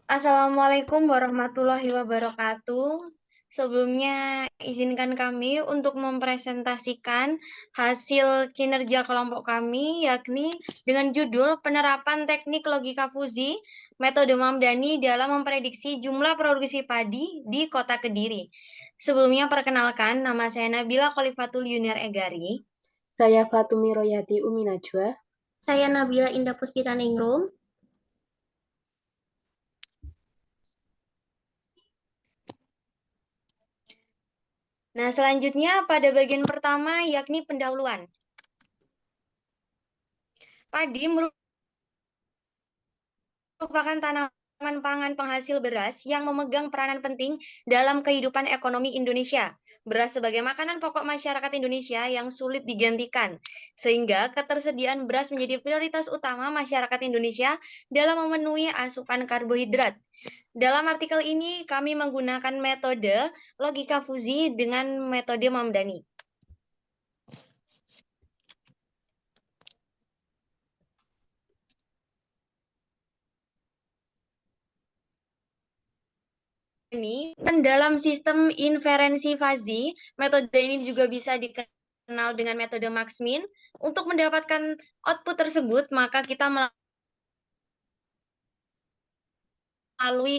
Assalamualaikum warahmatullahi wabarakatuh. Sebelumnya, izinkan kami untuk mempresentasikan hasil kinerja kelompok kami, yakni dengan judul Penerapan Teknik Logika Fuzi, Metode Mamdani dalam Memprediksi Jumlah Produksi Padi di Kota Kediri. Sebelumnya, perkenalkan, nama saya Nabila Khalifatul Yuniar Egari. Saya Fatumi Royati Umi Najwa. Saya Nabila Indah Puspita Ningrum. Nah, selanjutnya pada bagian pertama yakni pendahuluan. Padi merupakan tanaman pangan penghasil beras yang memegang peranan penting dalam kehidupan ekonomi Indonesia. Beras sebagai makanan pokok masyarakat Indonesia yang sulit digantikan, sehingga ketersediaan beras menjadi prioritas utama masyarakat Indonesia dalam memenuhi asupan karbohidrat. Dalam artikel ini, kami menggunakan metode logika fuzi dengan metode Mamdani. Ini dan dalam sistem inferensi fazi, metode ini juga bisa dikenal dengan metode Max-Min. Untuk mendapatkan output tersebut, maka kita melalui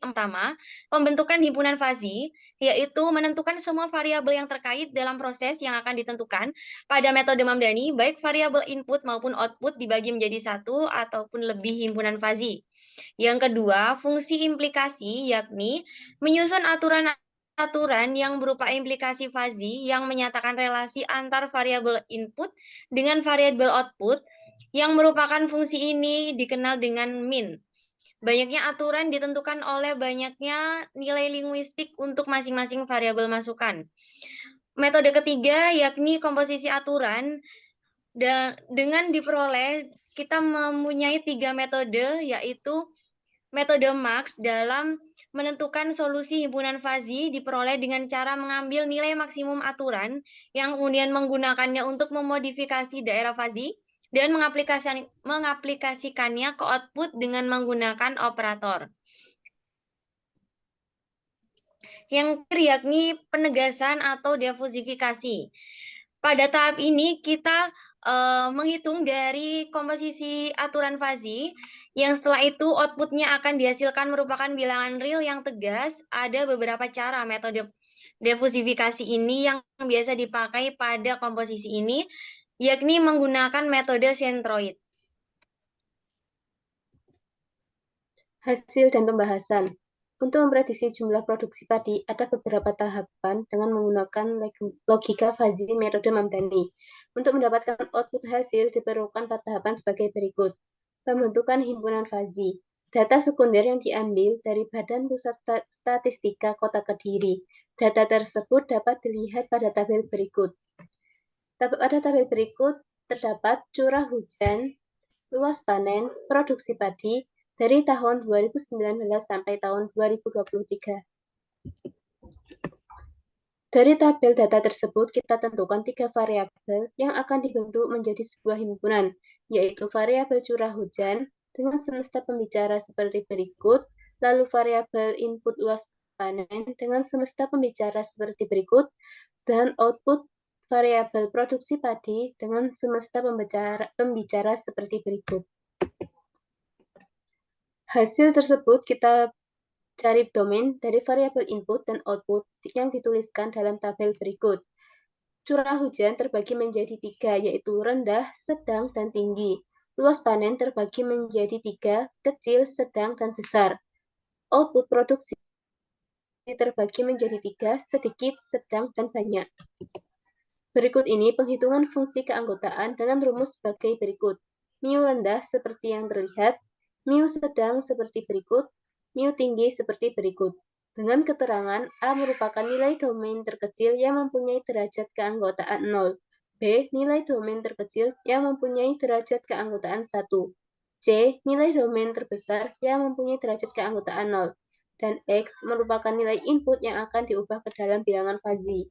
pertama pembentukan himpunan fazi, yaitu menentukan semua variabel yang terkait dalam proses yang akan ditentukan. Pada metode Mamdani, baik variabel input maupun output dibagi menjadi satu ataupun lebih himpunan fazi. Yang kedua, fungsi implikasi, yakni menyusun aturan yang berupa implikasi fazi yang menyatakan relasi antar variabel input dengan variabel output, yang merupakan fungsi ini dikenal dengan min. Banyaknya aturan ditentukan oleh banyaknya nilai linguistik untuk masing-masing variabel masukan. Metode ketiga yakni komposisi aturan. Dengan diperoleh, kita mempunyai 3 metode, yaitu metode Max dalam menentukan solusi himpunan fazi diperoleh dengan cara mengambil nilai maksimum aturan yang kemudian menggunakannya untuk memodifikasi daerah fazi dan mengaplikasikannya ke output dengan menggunakan operator. Yang terakhir yakni penegasan atau defusifikasi. Pada tahap ini kita menghitung dari komposisi aturan fazi, yang setelah itu outputnya akan dihasilkan merupakan bilangan real yang tegas. Ada beberapa cara metode defusifikasi ini yang biasa dipakai pada komposisi ini, yakni menggunakan metode sentroid. Hasil dan pembahasan. Untuk memprediksi jumlah produksi padi, ada beberapa tahapan dengan menggunakan logika fazi metode Mamdani. Untuk mendapatkan output hasil diperlukan 4 tahapan sebagai berikut. Pembentukan himpunan fazi. Data sekunder yang diambil dari Badan Pusat Statistika Kota Kediri. Data tersebut dapat dilihat pada tabel berikut. Pada tabel berikut terdapat curah hujan, luas panen, produksi padi dari tahun 2019 sampai tahun 2023. Dari tabel data tersebut, kita tentukan 3 variabel yang akan dibentuk menjadi sebuah himpunan, yaitu variabel curah hujan dengan semesta pembicara seperti berikut, lalu variabel input luas panen dengan semesta pembicara seperti berikut, dan output variabel produksi padi dengan semesta pembicara seperti berikut. Hasil tersebut kita cari domain dari variabel input dan output yang dituliskan dalam tabel berikut. Curah hujan terbagi menjadi 3, yaitu rendah, sedang, dan tinggi. Luas panen terbagi menjadi 3, kecil, sedang, dan besar. Output produksi terbagi menjadi 3, sedikit, sedang, dan banyak. Berikut ini penghitungan fungsi keanggotaan dengan rumus sebagai berikut. Mu rendah seperti yang terlihat, mu sedang seperti berikut, mu tinggi seperti berikut. Dengan keterangan A merupakan nilai domain terkecil yang mempunyai derajat keanggotaan 0. B. Nilai domain terkecil yang mempunyai derajat keanggotaan 1. C. Nilai domain terbesar yang mempunyai derajat keanggotaan 0. Dan X merupakan nilai input yang akan diubah ke dalam bilangan fazi.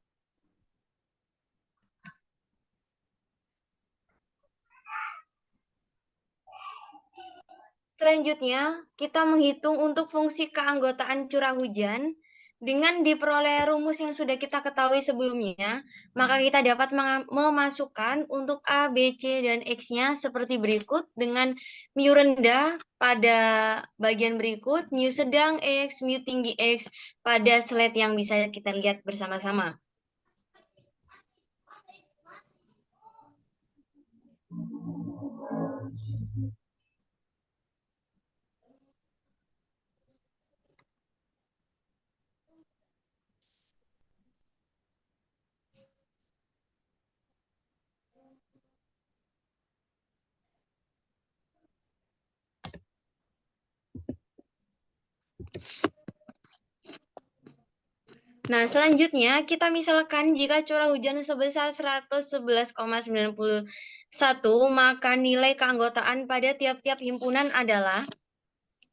Selanjutnya, kita menghitung untuk fungsi keanggotaan curah hujan. Dengan diperoleh rumus yang sudah kita ketahui sebelumnya, maka kita dapat memasukkan untuk A, B, C, dan X-nya seperti berikut dengan mu rendah pada bagian berikut, mu sedang X, mu tinggi X pada slide yang bisa kita lihat bersama-sama. Nah, selanjutnya kita misalkan jika curah hujan sebesar 111,91, maka nilai keanggotaan pada tiap-tiap himpunan adalah,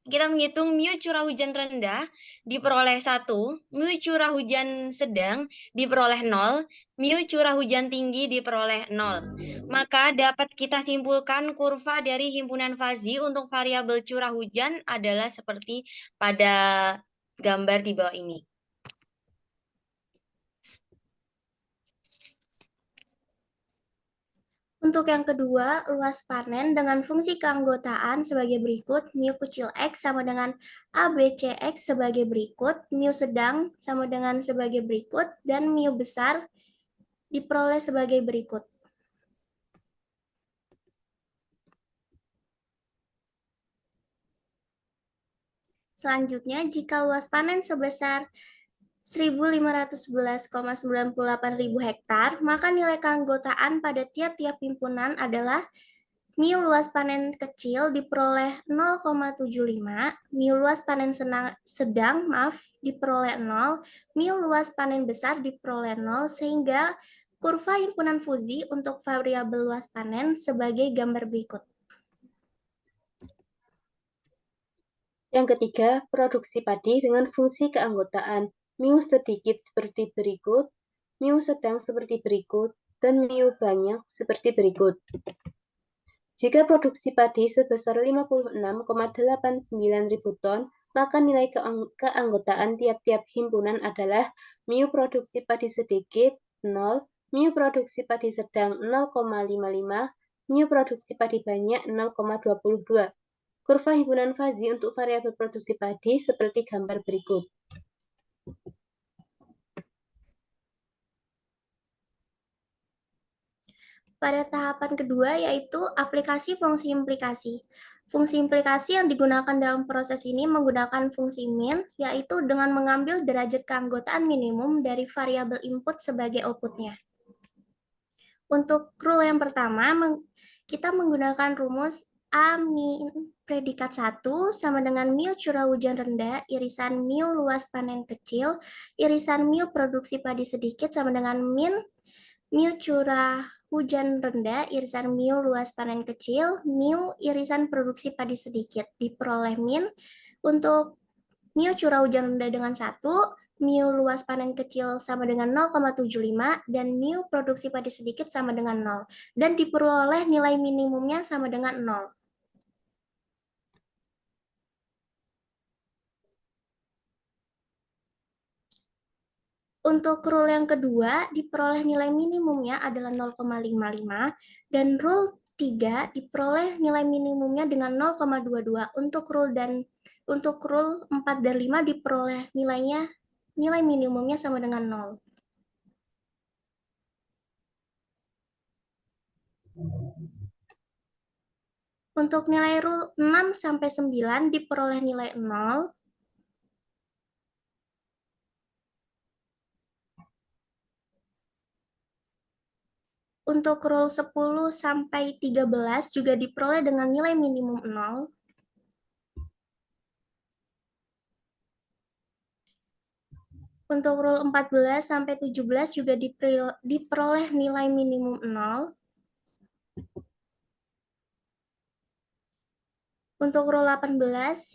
kita menghitung mu curah hujan rendah diperoleh 1, mu curah hujan sedang diperoleh 0, mu curah hujan tinggi diperoleh 0. Maka dapat kita simpulkan kurva dari himpunan fazi untuk variabel curah hujan adalah seperti pada gambar di bawah ini. Untuk yang kedua, luas panen dengan fungsi keanggotaan sebagai berikut, mu kecil X sama dengan ABCX sebagai berikut, mu sedang sama dengan sebagai berikut, dan mu besar diperoleh sebagai berikut. Selanjutnya, jika luas panen sebesar 1.511,98 hektar, maka nilai keanggotaan pada tiap-tiap himpunan adalah mu luas panen kecil diperoleh 0,75, mu luas panen sedang diperoleh 0, mu luas panen besar diperoleh 0, sehingga kurva himpunan fuzi untuk variabel luas panen sebagai gambar berikut. Yang ketiga, produksi padi dengan fungsi keanggotaan mu sedikit seperti berikut, mu sedang seperti berikut, dan mu banyak seperti berikut. Jika produksi padi sebesar 56,89 ribu ton, maka nilai keanggotaan tiap-tiap himpunan adalah mu produksi padi sedikit 0, mu produksi padi sedang 0,55, mu produksi padi banyak 0,22. Kurva himpunan fazi untuk variabel produksi padi seperti gambar berikut. Pada tahapan kedua yaitu aplikasi fungsi implikasi. Fungsi implikasi yang digunakan dalam proses ini menggunakan fungsi min, yaitu dengan mengambil derajat keanggotaan minimum dari variabel input sebagai outputnya. Untuk rule yang pertama, kita menggunakan rumus A min predikat 1 sama dengan mu curah hujan rendah, irisan mu luas panen kecil, irisan mu produksi padi sedikit sama dengan min mu curah hujan rendah, irisan mu luas panen kecil, mu irisan produksi padi sedikit, diperoleh min untuk mu curah hujan rendah dengan 1, mu luas panen kecil sama dengan 0,75, dan mu produksi padi sedikit sama dengan 0. Dan diperoleh nilai minimumnya sama dengan 0. Untuk rule yang kedua, diperoleh nilai minimumnya adalah 0,55, dan rule 3 diperoleh nilai minimumnya dengan 0,22. Untuk rule 4 dan 5 diperoleh nilai minimumnya sama dengan 0. Untuk nilai rule 6 sampai 9 diperoleh nilai 0. Untuk rule 10 sampai 13 juga diperoleh dengan nilai minimum 0. Untuk rule 14 sampai 17 juga diperoleh nilai minimum 0. Untuk rule 18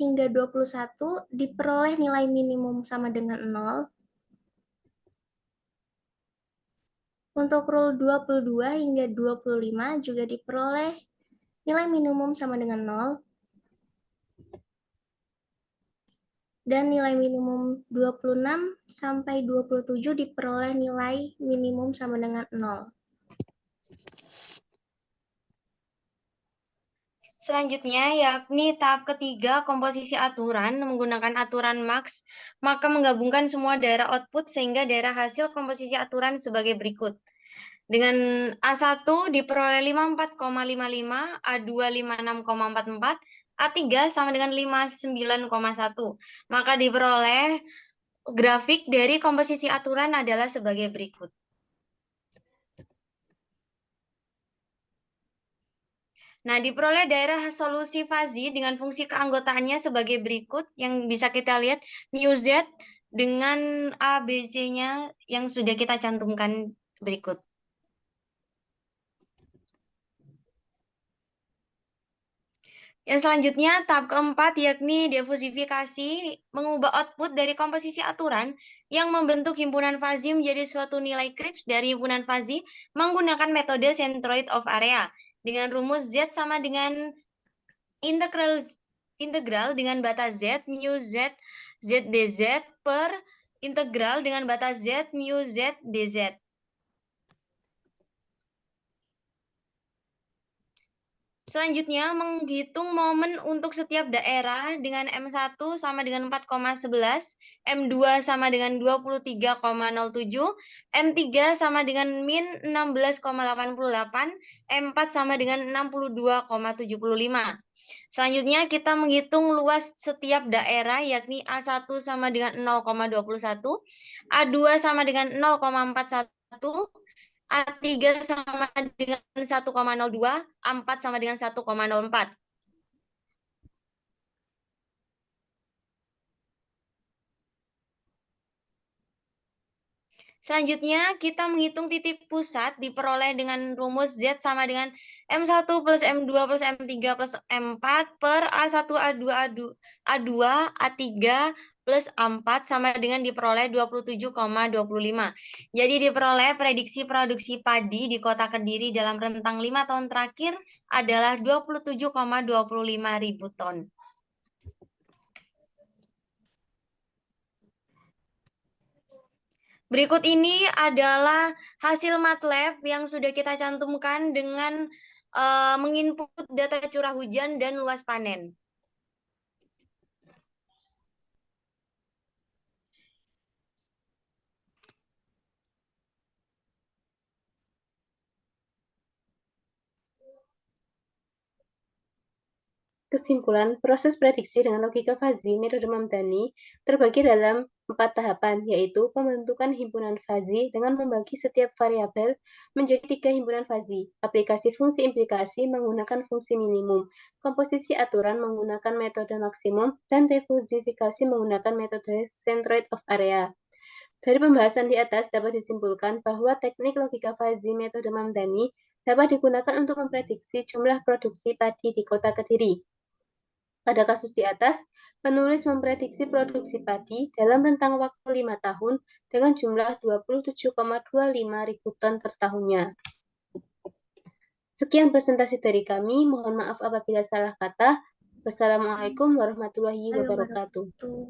hingga 21 diperoleh nilai minimum sama dengan 0. Untuk rule 22 hingga 25 juga diperoleh nilai minimum sama dengan 0. dan nilai minimum 26 sampai 27 diperoleh nilai minimum sama dengan 0. Selanjutnya, yakni tahap ketiga, komposisi aturan menggunakan aturan max, maka menggabungkan semua daerah output sehingga daerah hasil komposisi aturan sebagai berikut. Dengan A1 diperoleh 54,55, A2 56,44, A3 sama dengan 59,1. Maka diperoleh grafik dari komposisi aturan adalah sebagai berikut. Nah, diperoleh daerah solusi fazi dengan fungsi keanggotaannya sebagai berikut yang bisa kita lihat mu Z dengan A, B, C-nya yang sudah kita cantumkan berikut. Yang selanjutnya, tahap keempat yakni difusifikasi, mengubah output dari komposisi aturan yang membentuk himpunan fazi menjadi suatu nilai Krips dari himpunan fazi menggunakan metode centroid of area dengan rumus Z sama dengan integral dengan batas Z mu Z Z dz per integral dengan batas Z mu Z dz. Selanjutnya, menghitung momen untuk setiap daerah dengan M1 sama dengan 4,11, M2 sama dengan 23,07, M3 sama dengan min 16,88, M4 sama dengan 62,75. Selanjutnya, kita menghitung luas setiap daerah, yakni A1 sama dengan 0,21, A2 sama dengan 0,41, A3 sama dengan 1,02, A4 sama dengan 1,04. Selanjutnya, kita menghitung titik pusat diperoleh dengan rumus Z sama dengan M1 plus M2 plus M3 plus M4 per A1, A2, A2, A3 plus A4 sama dengan diperoleh 27,25. Jadi diperoleh prediksi produksi padi di Kota Kediri dalam rentang 5 tahun terakhir adalah 27,25 ribu ton. Berikut ini adalah hasil MATLAB yang sudah kita cantumkan dengan menginput data curah hujan dan luas panen. Kesimpulan, proses prediksi dengan logika fazi metode Mamdani terbagi dalam 4 tahapan, yaitu pembentukan himpunan fazi dengan membagi setiap variabel menjadi 3 himpunan fazi, aplikasi fungsi implikasi menggunakan fungsi minimum, komposisi aturan menggunakan metode maksimum, dan difusifikasi menggunakan metode centroid of area. Dari pembahasan di atas dapat disimpulkan bahwa teknik logika fazi metode Mamdani dapat digunakan untuk memprediksi jumlah produksi padi di Kota Kediri. Pada kasus di atas, penulis memprediksi produksi padi dalam rentang waktu 5 tahun dengan jumlah 27,25 ribu ton per tahunnya. Sekian presentasi dari kami, mohon maaf apabila salah kata. Wassalamualaikum warahmatullahi wabarakatuh.